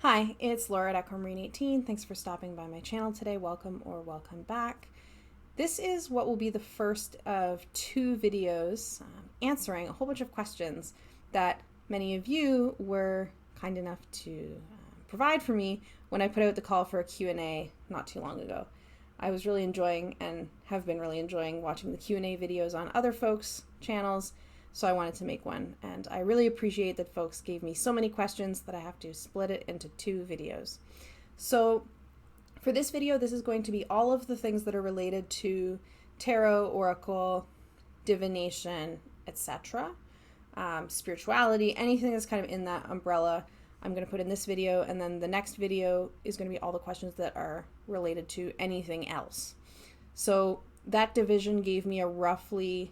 Hi, it's Laura at Aquamarine18. Thanks for stopping by my channel today. Welcome or welcome back. This is what will be the first of two videos answering a whole bunch of questions that many of you were kind enough to provide for me when I put out the call for a Q&A not too long ago. I was really enjoying and have been really enjoying watching the Q&A videos on other folks' channels, so I wanted to make one, and I really appreciate that folks gave me so many questions that I have to split it into two videos. So for this video, this is going to be all of the things that are related to tarot, oracle, divination, etc. Spirituality, anything that's kind of in that umbrella, I'm going to put in this video, and then the next video is going to be all the questions that are related to anything else. So that division gave me a roughly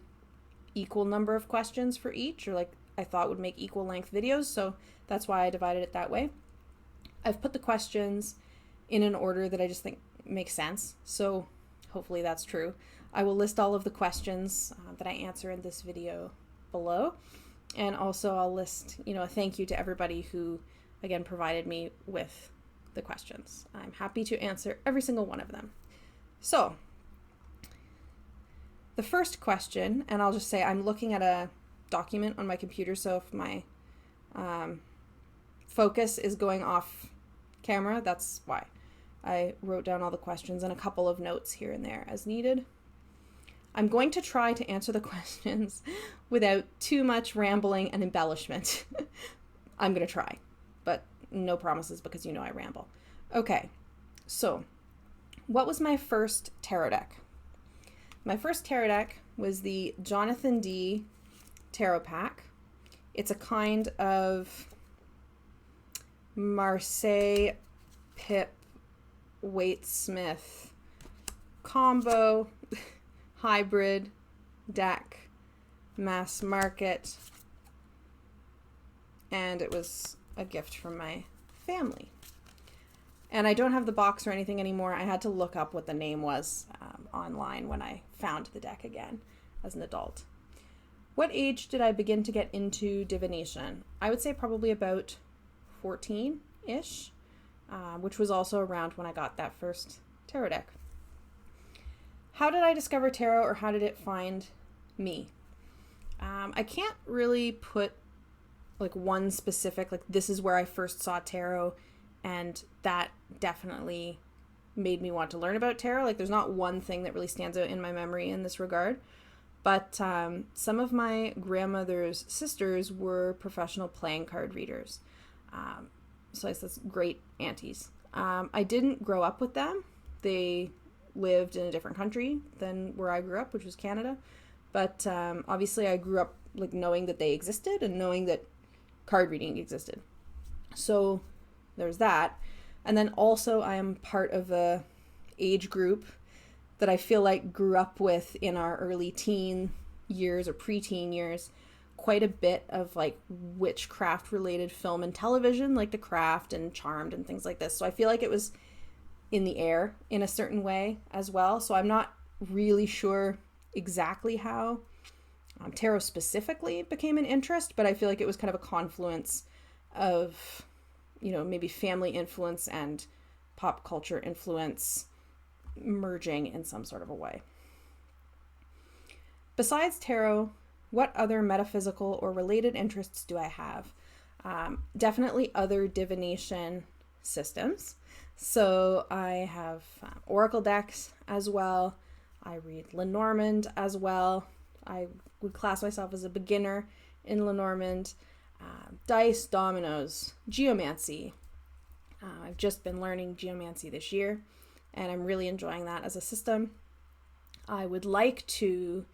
equal number of questions for each, or like I thought would make equal length videos, so that's why I divided it that way. I've put the questions in an order that I just think makes sense, so hopefully that's true. I will list all of the questions that I answer in this video below, and also I'll list, a thank you to everybody who, again, provided me with the questions. I'm happy to answer every single one of them. So the first question, and I'll just say I'm looking at a document on my computer, so if my focus is going off camera, that's why. I wrote down all the questions and a couple of notes here and there as needed. I'm going to try to answer the questions without too much rambling and embellishment. I'm going to try, but no promises because I ramble. Okay, so what was my first tarot deck? My first tarot deck was the Jonathan D. Tarot Pack. It's a kind of Marseille Pip Waite-Smith combo hybrid deck, mass market, and it was a gift from my family. And I don't have the box or anything anymore. I had to look up what the name was online when I found the deck again as an adult. What age did I begin to get into divination? I would say probably about 14-ish, which was also around when I got that first tarot deck. How did I discover tarot, or how did it find me? I can't really put like one specific, like this is where I first saw tarot, and that definitely made me want to learn about tarot. Like there's not one thing that really stands out in my memory in this regard. But some of my grandmother's sisters were professional playing card readers. So I guess that's great aunties. I didn't grow up with them. They lived in a different country than where I grew up, which was Canada. But obviously I grew up like knowing that they existed and knowing that card reading existed. So there's that. And then also I am part of a age group that I feel like grew up with in our early teen years or preteen years quite a bit of like witchcraft related film and television, like The Craft and Charmed and things like this. So I feel like it was in the air in a certain way as well. So I'm not really sure exactly how tarot specifically became an interest, but I feel like it was kind of a confluence of maybe family influence and pop culture influence merging in some sort of a way. Besides tarot, what other metaphysical or related interests do I have? Definitely other divination systems. So I have oracle decks as well. I read Lenormand as well. I would class myself as a beginner in Lenormand. Dice, dominoes, geomancy. I've just been learning geomancy this year, and I'm really enjoying that as a system. I would like to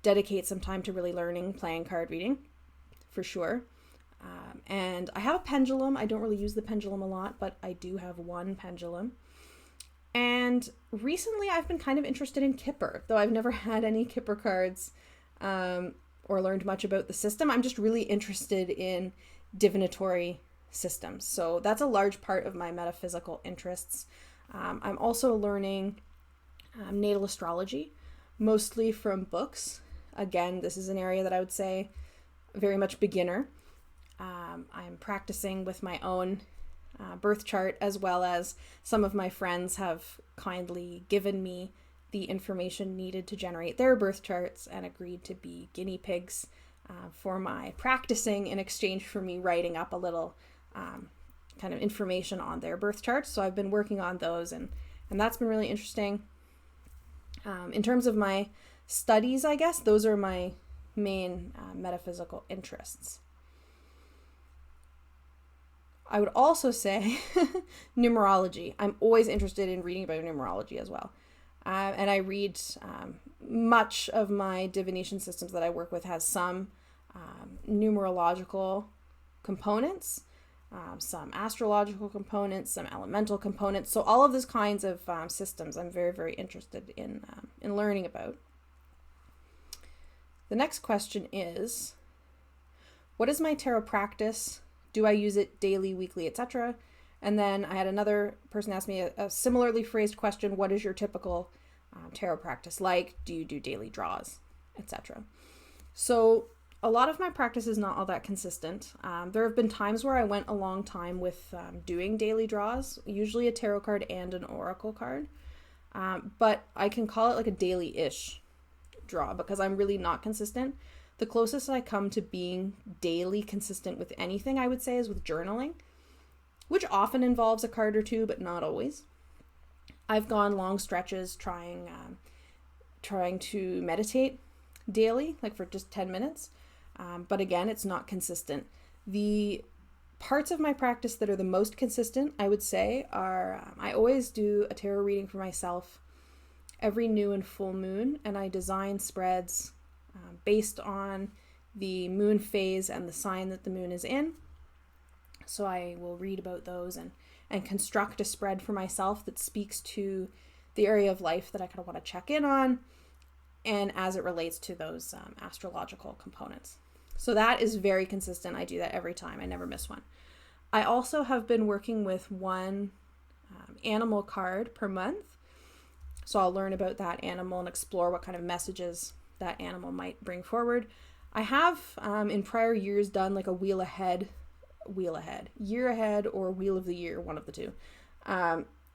dedicate some time to really learning playing card reading, for sure. And I have a pendulum. I don't really use the pendulum a lot, but I do have one pendulum. And recently I've been kind of interested in Kipper, though I've never had any Kipper cards or learned much about the system. I'm just really interested in divinatory systems. So that's a large part of my metaphysical interests. I'm also learning natal astrology, mostly from books. Again, this is an area that I would say very much beginner. I'm practicing with my own birth chart, as well as some of my friends have kindly given me the information needed to generate their birth charts and agreed to be guinea pigs for my practicing in exchange for me writing up a little kind of information on their birth charts. So I've been working on those, and that's been really interesting. In terms of my studies, I guess, those are my main metaphysical interests. I would also say numerology. I'm always interested in reading about numerology as well. And I read much of my divination systems that I work with has some numerological components, some astrological components, some elemental components. So all of these kinds of systems I'm very, very interested in learning about. The next question is, what is my tarot practice? Do I use it daily, weekly, etc.? And then I had another person ask me a similarly phrased question. What is your typical tarot practice like? Do you do daily draws, etc.? So a lot of my practice is not all that consistent. There have been times where I went a long time with doing daily draws, usually a tarot card and an oracle card. But I can call it like a daily-ish draw because I'm really not consistent. The closest I come to being daily consistent with anything, I would say, is with journaling, which often involves a card or two, but not always. I've gone long stretches trying to meditate daily, like for just 10 minutes. But again, it's not consistent. The parts of my practice that are the most consistent, I would say, are I always do a tarot reading for myself every new and full moon, and I design spreads based on the moon phase and the sign that the moon is in. So I will read about those and construct a spread for myself that speaks to the area of life that I kind of want to check in on, and as it relates to those astrological components. So that is very consistent. I do that every time. I never miss one. I also have been working with one animal card per month. So I'll learn about that animal and explore what kind of messages that animal might bring forward. I have in prior years done like a year ahead, or wheel of the year, one of the two,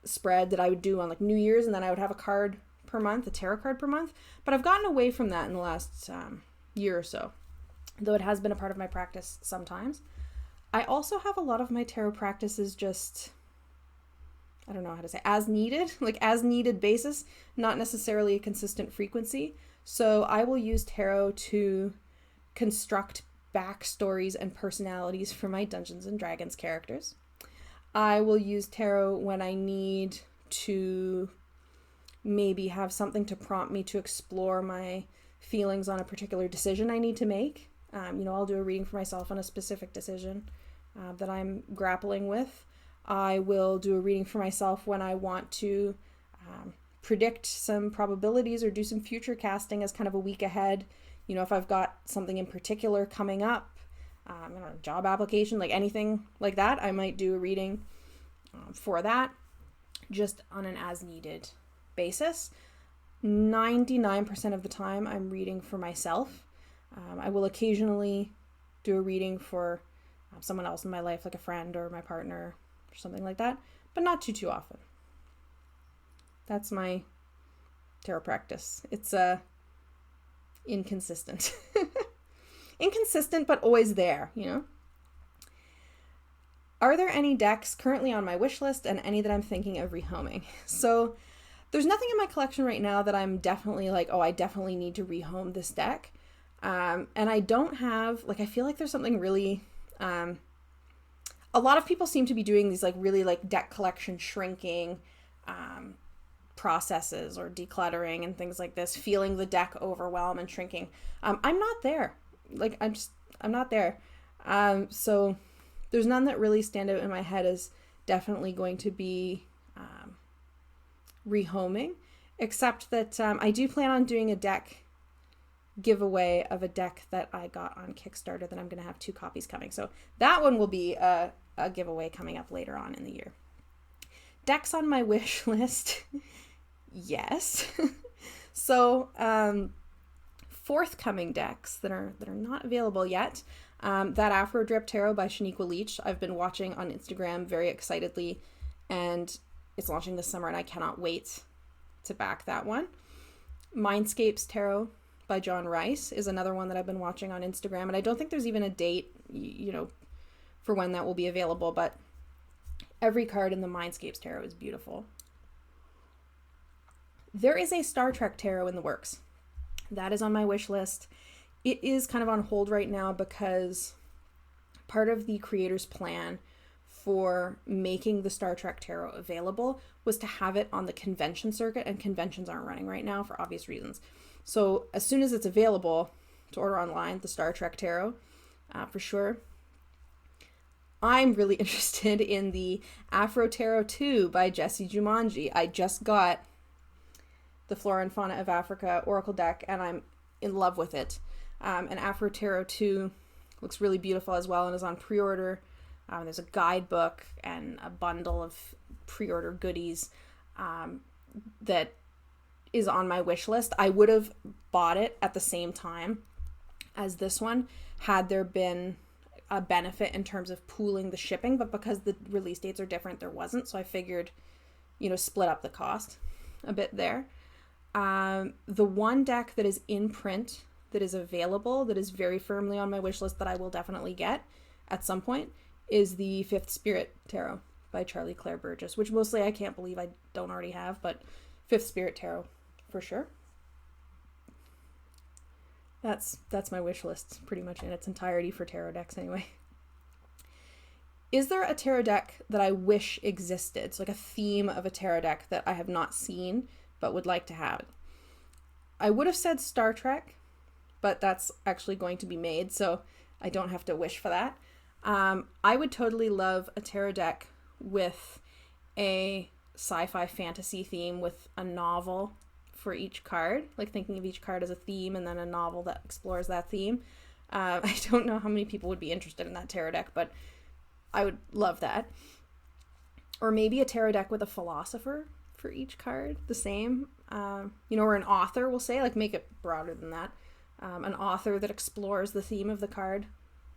spread that I would do on like New Year's, and then I would have a card per month, a tarot card per month. But I've gotten away from that in the last year or so, though it has been a part of my practice sometimes. I also have a lot of my tarot practices just, I don't know how to say, as needed basis, not necessarily a consistent frequency. So I will use tarot to construct backstories and personalities for my Dungeons and Dragons characters. I will use tarot when I need to maybe have something to prompt me to explore my feelings on a particular decision I need to make. I'll do a reading for myself on a specific decision that I'm grappling with. I will do a reading for myself when I want to predict some probabilities or do some future casting as kind of a week ahead. If I've got something in particular coming up, job application, like anything like that, I might do a reading for that, just on an as needed basis. 99% of the time I'm reading for myself. I will occasionally do a reading for someone else in my life, like a friend or my partner or something like that, but not too often. That's my tarot practice. It's inconsistent. Inconsistent, but always there, Are there any decks currently on my wish list and any that I'm thinking of rehoming? So there's nothing in my collection right now that I'm definitely like, oh, I definitely need to rehome this deck. And I don't have, I feel like there's something really, a lot of people seem to be doing these really deck collection shrinking processes or decluttering and things like this, feeling the deck overwhelm and shrinking. I'm not there. I'm not there. So there's none that really stand out in my head as definitely going to be rehoming, except that I do plan on doing a deck giveaway of a deck that I got on Kickstarter that I'm going to have 2 copies coming. So that one will be a giveaway coming up later on in the year. Decks on my wish list. Yes. So forthcoming decks that are not available yet. That Afro Drip Tarot by Shaniqua Leach, I've been watching on Instagram very excitedly, and it's launching this summer, and I cannot wait to back that one. Mindscapes Tarot by John Rice is another one that I've been watching on Instagram, and I don't think there's even a date, for when that will be available, but every card in the Mindscapes Tarot is beautiful. There is a Star Trek Tarot in the works. That is on my wish list. It is kind of on hold right now because part of the creator's plan for making the Star Trek Tarot available was to have it on the convention circuit, and conventions aren't running right now for obvious reasons. So as soon as it's available to order online, the Star Trek Tarot, for sure. I'm really interested in the Afro Tarot 2 by Jessie Jumanji. I just got the Flora and Fauna of Africa Oracle deck, and I'm in love with it. And Afro Tarot 2 looks really beautiful as well and is on pre-order. There's a guidebook and a bundle of pre-order goodies that is on my wish list. I would have bought it at the same time as this one had there been a benefit in terms of pooling the shipping, but because the release dates are different, there wasn't. So I figured, split up the cost a bit there. The one deck that is in print, that is available, that is very firmly on my wish list that I will definitely get at some point, is the Fifth Spirit Tarot by Charlie Claire Burgess, which mostly I can't believe I don't already have, but Fifth Spirit Tarot for sure. That's my wish list pretty much in its entirety for tarot decks anyway. Is there a tarot deck that I wish existed? So like a theme of a tarot deck that I have not seen but would like to have. I would have said Star Trek, but that's actually going to be made, so I don't have to wish for that. I would totally love a tarot deck with a sci-fi fantasy theme with a novel for each card, like thinking of each card as a theme and then a novel that explores that theme. I don't know how many people would be interested in that tarot deck, but I would love that. Or maybe a tarot deck with a philosopher for each card, the same, or an author, we'll say, like make it broader than that. An author that explores the theme of the card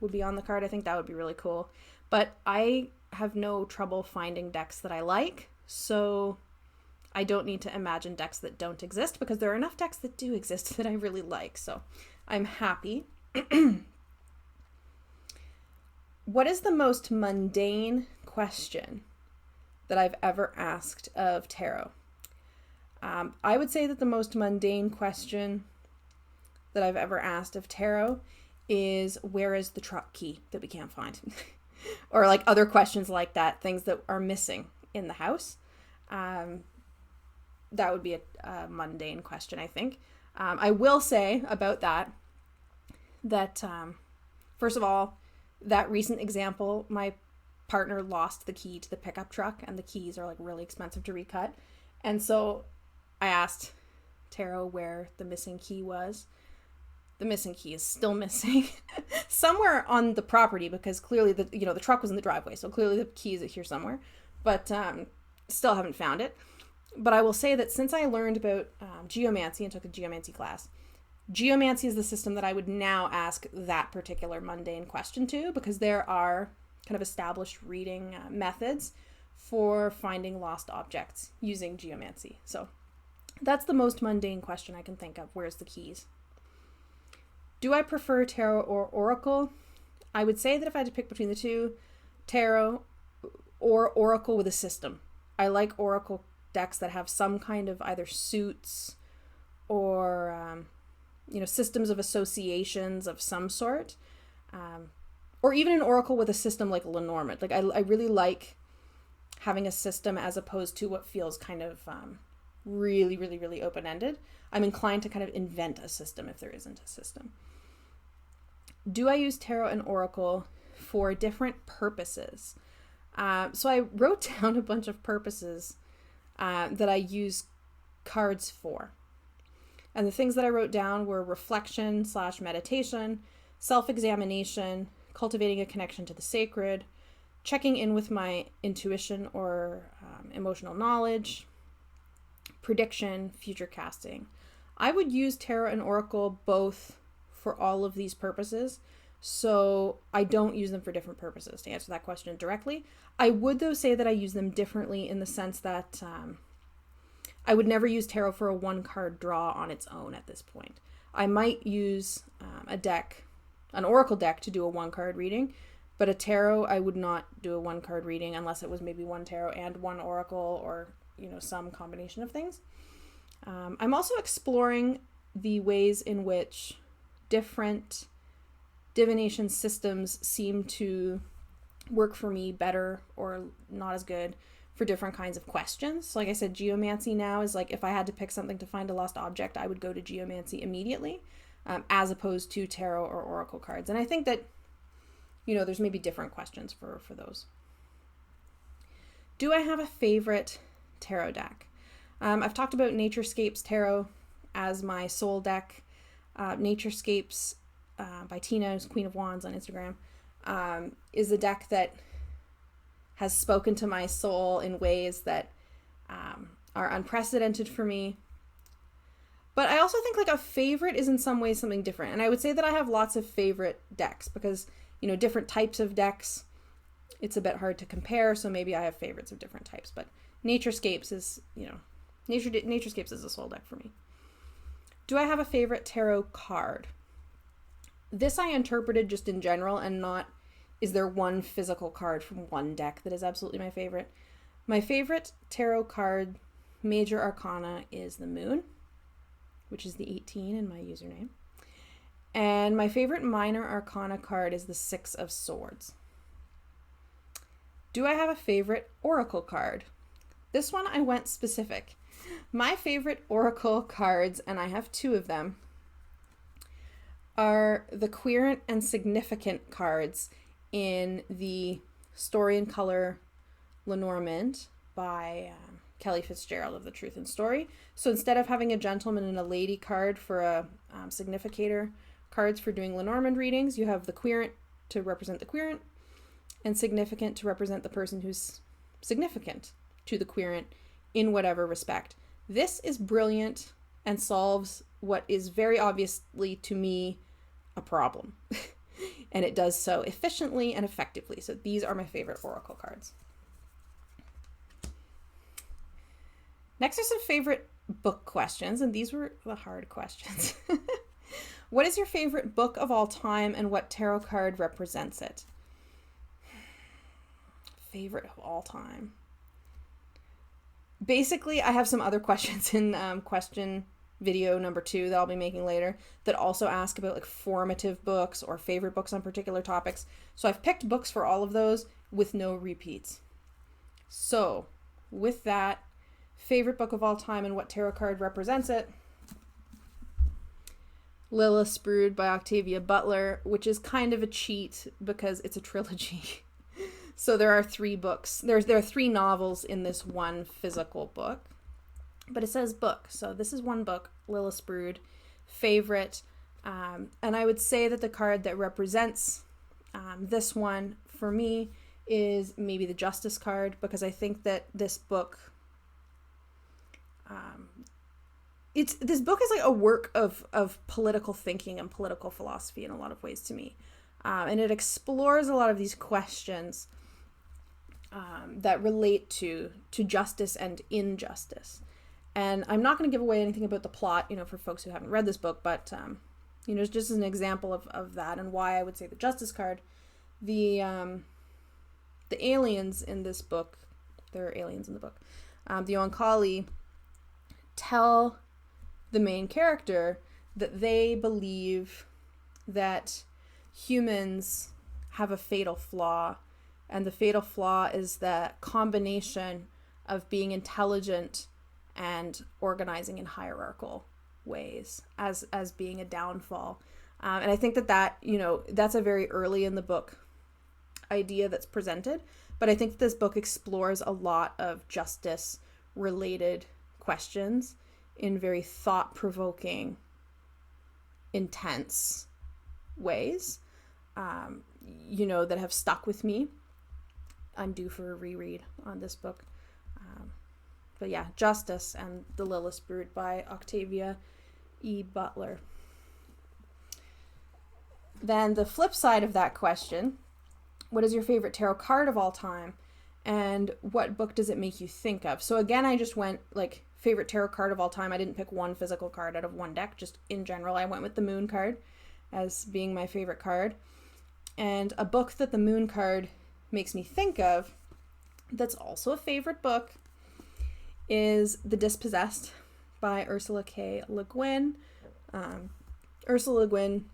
would be on the card. I think that would be really cool. But I have no trouble finding decks that I like, so I don't need to imagine decks that don't exist because there are enough decks that do exist that I really like, so I'm happy. What is the most mundane question that I've ever asked of tarot? I would say that the most mundane question that I've ever asked of tarot is, where is the truck key that we can't find? Or like other questions like that, things that are missing in the house. That would be a mundane question, I think. I will say about that first of all, that recent example, my partner lost the key to the pickup truck, and the keys are like really expensive to recut. And so I asked tarot where the missing key was. The missing key is still missing somewhere on the property, because clearly the truck was in the driveway, so clearly the key is here somewhere, but still haven't found it. But I will say that since I learned about geomancy and took a geomancy class, geomancy is the system that I would now ask that particular mundane question to, because there are kind of established reading methods for finding lost objects using geomancy. So that's the most mundane question I can think of. Where's the keys? Do I prefer tarot or oracle? I would say that if I had to pick between the two, tarot or oracle with a system. I like oracle decks that have some kind of either suits or, systems of associations of some sort. Or even an oracle with a system like Lenormand. Like I really like having a system as opposed to what feels kind of really, really, really open-ended. I'm inclined to kind of invent a system if there isn't a system. Do I use tarot and oracle for different purposes? So I wrote down a bunch of purposes that I use cards for. And the things that I wrote down were reflection / meditation, self-examination, cultivating a connection to the sacred, checking in with my intuition or emotional knowledge, prediction, future casting. I would use tarot and oracle both for all of these purposes. So I don't use them for different purposes, to answer that question directly. I would, though, say that I use them differently in the sense that I would never use tarot for a one card draw on its own at this point. I might use an oracle deck to do a one card reading, but a tarot, I would not do a one card reading unless it was maybe one tarot and one oracle, or, some combination of things. I'm also exploring the ways in which different divination systems seem to work for me better or not as good for different kinds of questions. So like I said, geomancy now is like, if I had to pick something to find a lost object, I would go to geomancy immediately, as opposed to tarot or oracle cards. And I think that, there's maybe different questions for those. Do I have a favorite tarot deck? I've talked about Naturescapes Tarot as my soul deck. Naturescapes by Tina, who's Queen of Wands on Instagram, is a deck that has spoken to my soul in ways that are unprecedented for me. But I also think like a favorite is in some ways something different. And I would say that I have lots of favorite decks because, different types of decks, it's a bit hard to compare. So maybe I have favorites of different types. But Naturescapes is, Naturescapes is a soul deck for me. Do I have a favorite tarot card? This I interpreted just in general and not, is there one physical card from one deck that is absolutely my favorite? My favorite tarot card, major arcana, is the Moon, which is the 18 in my username. And my favorite minor arcana card is the Six of Swords. Do I have a favorite oracle card? This one I went specific. My favorite oracle cards, and I have two of them, are the Querent and Significant cards in the Story in Color Lenormand by Kelly Fitzgerald of The Truth in Story. So instead of having a gentleman and a lady card for a significator cards for doing Lenormand readings, you have the Querent to represent the Querent and Significant to represent the person who's significant to the Querent in whatever respect. This is brilliant and solves what is very obviously to me a problem. And it does so efficiently and effectively. So these are my favorite oracle cards. Next are some favorite book questions, and these were the hard questions. What is your favorite book of all time and what tarot card represents it? Favorite of all time. Basically, I have some other questions in question video number 2 that I'll be making later that also ask about like formative books or favorite books on particular topics. So I've picked books for all of those with no repeats. So with that, favorite book of all time and what tarot card represents it. Lilith's Brood by Octavia Butler, which is kind of a cheat because it's a trilogy. So there are 3 books. There are 3 novels in this one physical book. But it says book. So this is one book, Lilith's Brood, favorite. And I would say that the card that represents this one for me is maybe the Justice card, because I think that this book, this book is like a work of political thinking and political philosophy in a lot of ways to me. And it explores a lot of these questions that relate to justice and injustice. And I'm not going to give away anything about the plot, for folks who haven't read this book, but, just as an example of that and why I would say the Justice card, the aliens in this book, there are aliens in the book, the Oankali tell the main character that they believe that humans have a fatal flaw, and the fatal flaw is the combination of being intelligent and organizing in hierarchical ways as being a downfall. And I think that that's a very early in the book idea that's presented, but I think that this book explores a lot of justice related questions in very thought-provoking, intense ways, that have stuck with me. I'm due for a reread on this book. But yeah, Justice and the Lilith's Brood by Octavia E. Butler. Then the flip side of that question, what is your favorite tarot card of all time? And what book does it make you think of? So again, I just went like favorite tarot card of all time. I didn't pick one physical card out of one deck. Just in general, I went with the Moon card as being my favorite card. And a book that the Moon card makes me think of that's also a favorite book is The Dispossessed by Ursula K. Le Guin. Ursula Le Guin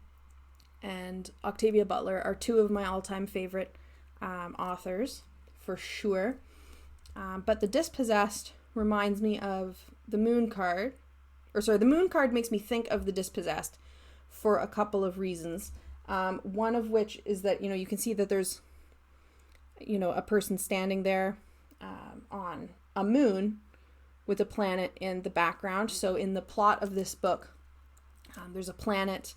and Octavia Butler are two of my all-time favorite authors, for sure. But The Dispossessed reminds me of the Moon card. The Moon card makes me think of The Dispossessed for a couple of reasons. One of which is that, you can see that there's, a person standing there on a moon with a planet in the background. So in the plot of this book, there's a planet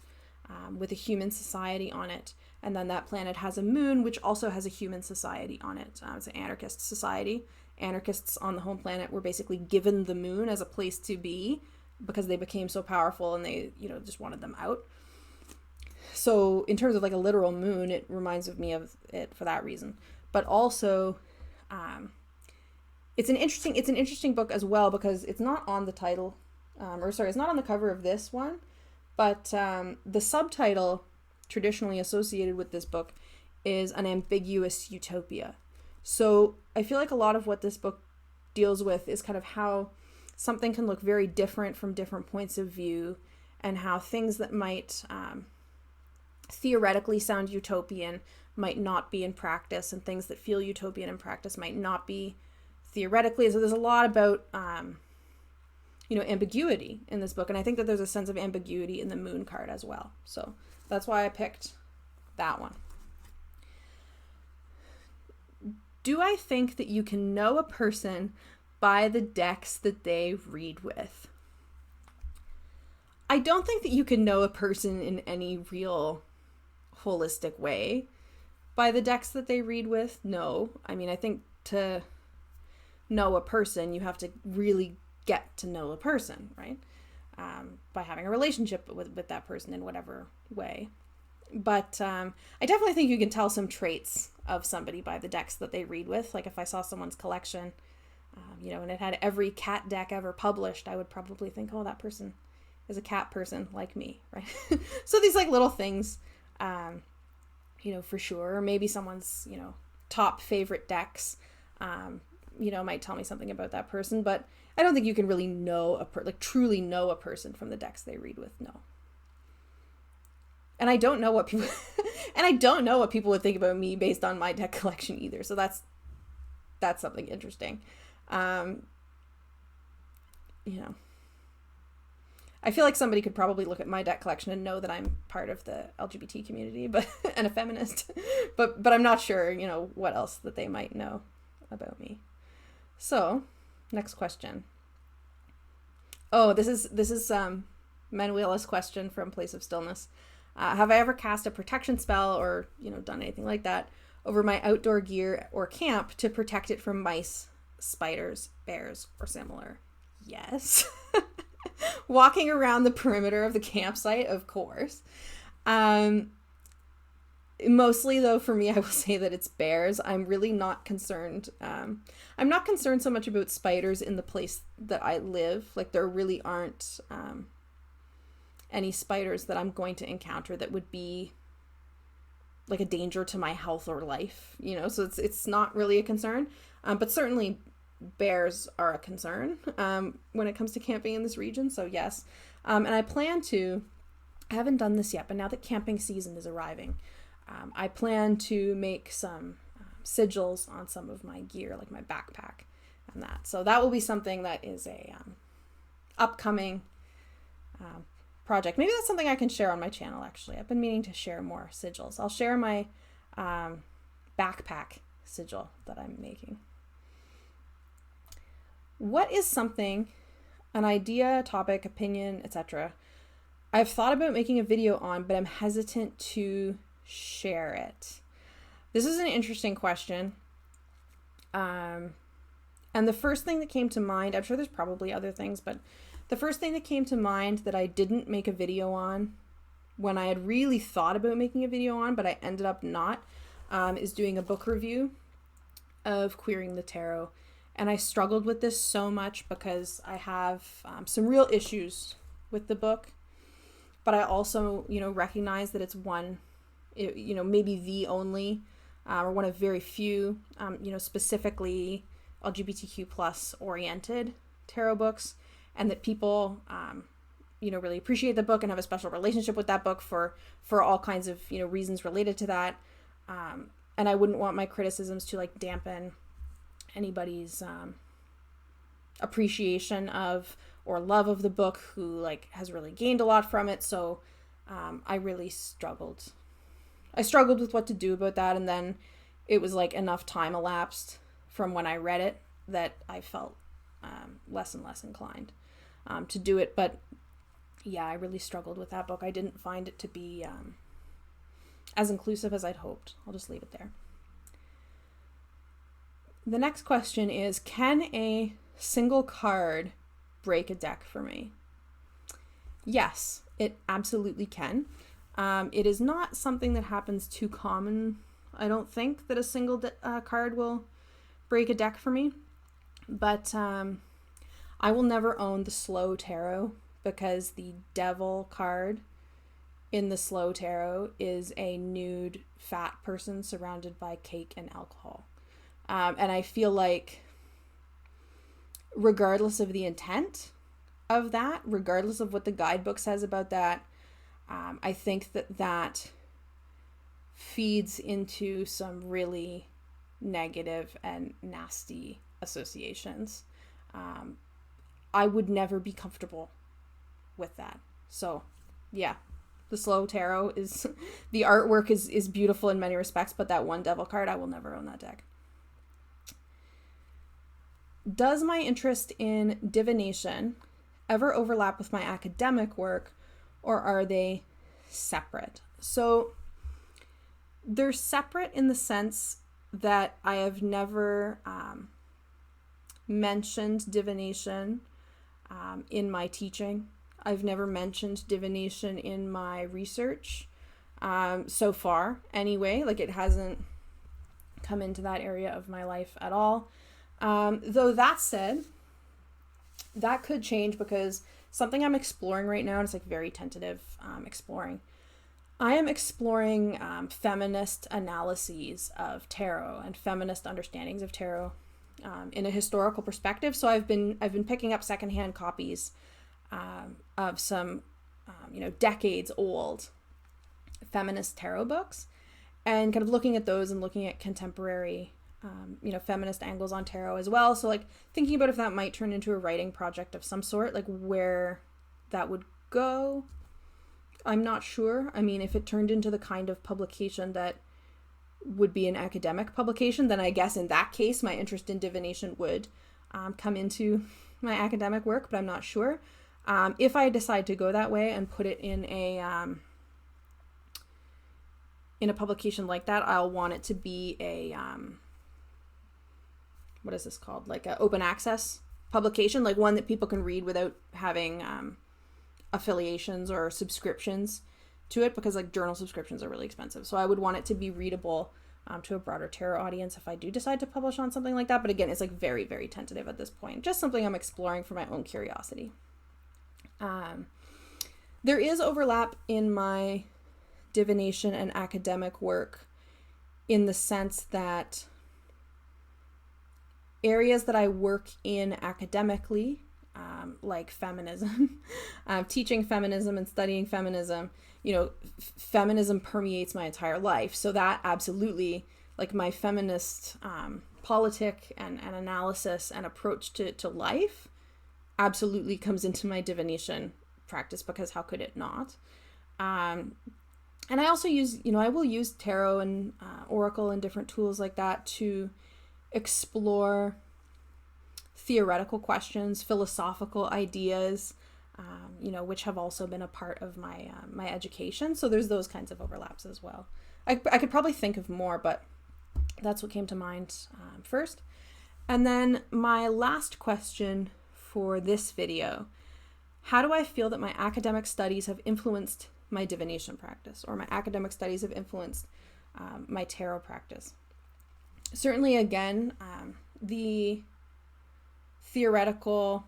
with a human society on it. And then that planet has a moon, which also has a human society on it. It's an anarchist society. Anarchists on the home planet were basically given the moon as a place to be because they became so powerful and they, just wanted them out. So in terms of like a literal moon, it reminds me of it for that reason. But also, it's an interesting book as well because it's not on the title, it's not on the cover of this one, but the subtitle traditionally associated with this book is an ambiguous utopia. So I feel like a lot of what this book deals with is kind of how something can look very different from different points of view, and how things that might theoretically sound utopian might not be in practice, and things that feel utopian in practice might not be theoretically. So there's a lot about ambiguity in this book, and I think that there's a sense of ambiguity in the Moon card as well. So that's why I picked that one. Do I think that you can know a person by the decks that they read with? I don't think that you can know a person in any real holistic way by the decks that they read with. No. I mean, I think to know a person, you have to really get to know a person, right? By having a relationship with that person in whatever way. But I definitely think you can tell some traits of somebody by the decks that they read with. Like if I saw someone's collection, and it had every cat deck ever published, I would probably think, oh, that person is a cat person like me, right? So these like little things, for sure. Or maybe someone's, top favorite decks, might tell me something about that person. But I don't think you can really know truly know a person from the decks they read with. No. And I don't know what people would think about me based on my deck collection either. So that's something interesting. I feel like somebody could probably look at my deck collection and know that I'm part of the LGBT community, and a feminist, but I'm not sure, what else that they might know about me. So, next question. Oh, this is Manuela's question from Place of Stillness. Have I ever cast a protection spell or, done anything like that over my outdoor gear or camp to protect it from mice, spiders, bears, or similar? Yes. Walking around the perimeter of the campsite, of course. Mostly, though, for me, I will say that it's bears. I'm really not concerned. I'm not concerned so much about spiders in the place that I live. Like, there really aren't any spiders that I'm going to encounter that would be like a danger to my health or life, so it's not really a concern. But certainly bears are a concern when it comes to camping in this region. So yes. And I haven't done this yet, but now that camping season is arriving, I plan to make some sigils on some of my gear, like my backpack and that. So that will be something that is a upcoming project. Maybe that's something I can share on my channel, actually. I've been meaning to share more sigils. I'll share my backpack sigil that I'm making. What is something, an idea, topic, opinion, etc., I've thought about making a video on, but I'm hesitant to share it? This is an interesting question. And the first thing that came to mind, I'm sure there's probably other things, but the first thing that came to mind that I didn't make a video on when I had really thought about making a video on, but I ended up not, is doing a book review of Queering the Tarot. And I struggled with this so much because I have some real issues with the book. But I also, recognize that it's maybe the only, or one of very few, specifically LGBTQ plus oriented tarot books, and that people, really appreciate the book and have a special relationship with that book for all kinds of, reasons related to that. And I wouldn't want my criticisms to dampen anybody's appreciation of or love of the book who has really gained a lot from it. So I really struggled. I struggled with what to do about that, and then it was enough time elapsed from when I read it that I felt less and less inclined to do it. But yeah, I really struggled with that book. I didn't find it to be as inclusive as I'd hoped. I'll just leave it there. The next question is, can a single card break a deck for me? Yes, it absolutely can. It is not something that happens too common. I don't think that a single card will break a deck for me. But I will never own the Slow Tarot because the Devil card in the Slow Tarot is a nude fat person surrounded by cake and alcohol. And I feel like regardless of the intent of that, regardless of what the guidebook says about that, I think that feeds into some really negative and nasty associations. I would never be comfortable with that. So yeah, the Slow Tarot is, the artwork is beautiful in many respects, but that one Devil card, I will never own that deck. Does my interest in divination ever overlap with my academic work, or are they separate? So they're separate in the sense that I have never mentioned divination in my teaching. I've never mentioned divination in my research so far anyway. It hasn't come into that area of my life at all. Though that said, that could change because something I'm exploring right now, and it's very tentative exploring. I am exploring feminist analyses of tarot and feminist understandings of tarot in a historical perspective. So I've been picking up secondhand copies of some decades old feminist tarot books, and kind of looking at those and looking at contemporary feminist angles on tarot as well. So thinking about if that might turn into a writing project of some sort, where that would go, I'm not sure. I mean, if it turned into the kind of publication that would be an academic publication, then I guess in that case, my interest in divination would come into my academic work, but I'm not sure. If I decide to go that way and put it in a publication that, I'll want it to be a what is this called? A open access publication, one that people can read without having affiliations or subscriptions to it, because journal subscriptions are really expensive. So I would want it to be readable to a broader tarot audience if I do decide to publish on something like that. But again, it's very, very tentative at this point. Just something I'm exploring for my own curiosity. There is overlap in my divination and academic work in the sense that areas that I work in academically, like feminism, teaching feminism and studying feminism, feminism permeates my entire life. So that absolutely, my feminist politic and analysis and approach to life absolutely comes into my divination practice, because how could it not? And I also use, I will use tarot and oracle and different tools like that to explore theoretical questions, philosophical ideas, which have also been a part of my my education. So there's those kinds of overlaps as well. I could probably think of more, but that's what came to mind first. And then my last question for this video: how do I feel that my academic studies have influenced my divination practice, or my academic studies have influenced my tarot practice. Certainly, again, the theoretical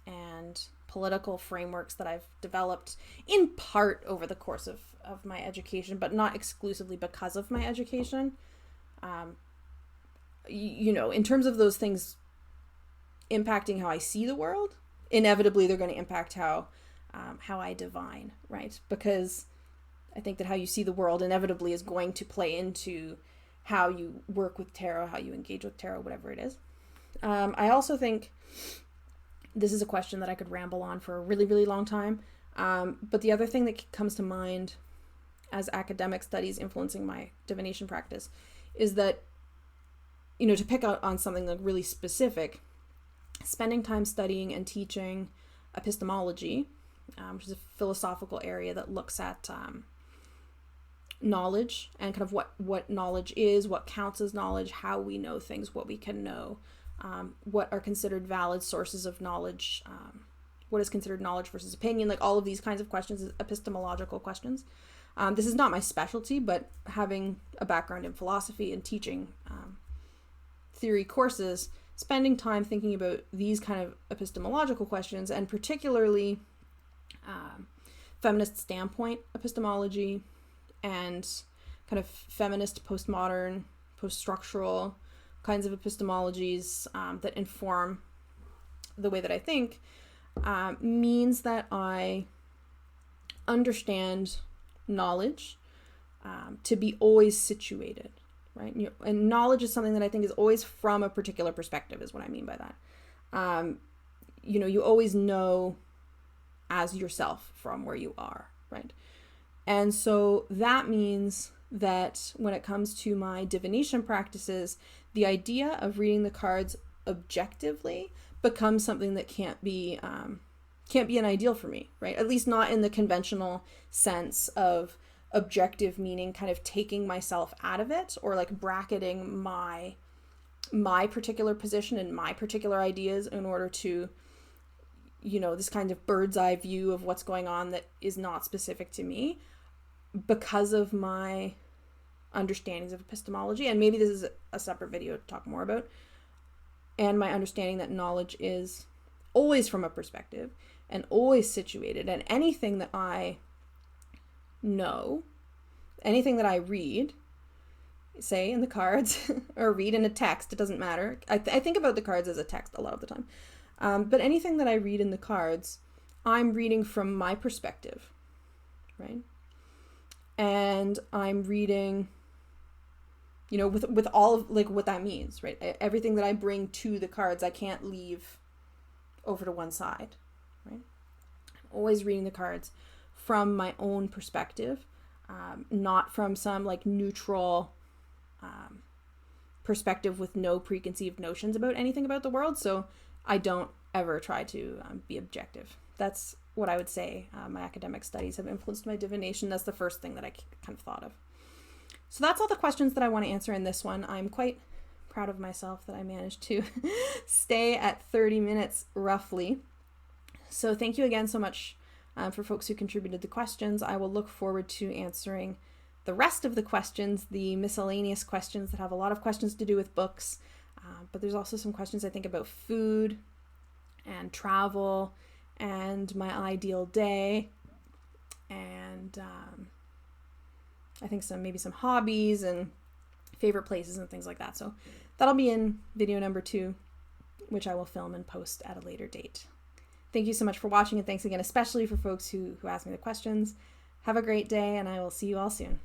and political frameworks that I've developed in part over the course of my education, but not exclusively because of my education. In terms of those things impacting how I see the world, inevitably they're going to impact how I divine, right? Because I think that how you see the world inevitably is going to play into how you work with tarot, how you engage with tarot, whatever it is. I also think this is a question that I could ramble on for a really, really long time. But the other thing that comes to mind as academic studies influencing my divination practice is that, to pick out on something like really specific, spending time studying and teaching epistemology, which is a philosophical area that looks at knowledge and kind of what knowledge is, what counts as knowledge, how we know things, what we can know, what are considered valid sources of knowledge, what is considered knowledge versus opinion, like all of these kinds of questions, epistemological questions. This is not my specialty, but having a background in philosophy and teaching theory courses, spending time thinking about these kind of epistemological questions, and particularly feminist standpoint epistemology and kind of feminist, postmodern, post-structural kinds of epistemologies that inform the way that I think, means that I understand knowledge to be always situated, right? And knowledge is something that I think is always from a particular perspective, is what I mean by that. You always know as yourself from where you are, right? And so that means that when it comes to my divination practices, the idea of reading the cards objectively becomes something that can't be an ideal for me, right? At least not in the conventional sense of objective meaning kind of taking myself out of it, or like bracketing my particular position and my particular ideas in order to, this kind of bird's eye view of what's going on that is not specific to me, because of my understandings of epistemology. And maybe this is a separate video to talk more about. And my understanding that knowledge is always from a perspective and always situated, and anything that I know, anything that I read, say in the cards or read in a text, it doesn't matter. I think about the cards as a text a lot of the time. But anything that I read in the cards, I'm reading from my perspective, right? And I'm reading, with all of like what that means, right? Everything that I bring to the cards, I can't leave over to one side, right? I'm always reading the cards from my own perspective, not from some like neutral perspective with no preconceived notions about anything about the world. So I don't ever try to be objective. That's what I would say my academic studies have influenced my divination. That's the first thing that I kind of thought of. So that's all the questions that I want to answer in this one. I'm quite proud of myself that I managed to stay at 30 minutes roughly. So thank you again so much for folks who contributed the questions. I will look forward to answering the rest of the questions, the miscellaneous questions that have a lot of questions to do with books. But there's also some questions I think about food and travel and my ideal day, and I think maybe some hobbies and favorite places and things like that. So that'll be in video number 2, which I will film and post at a later date. Thank you so much for watching, and thanks again especially for folks who asked me the questions. Have a great day, and I will see you all soon.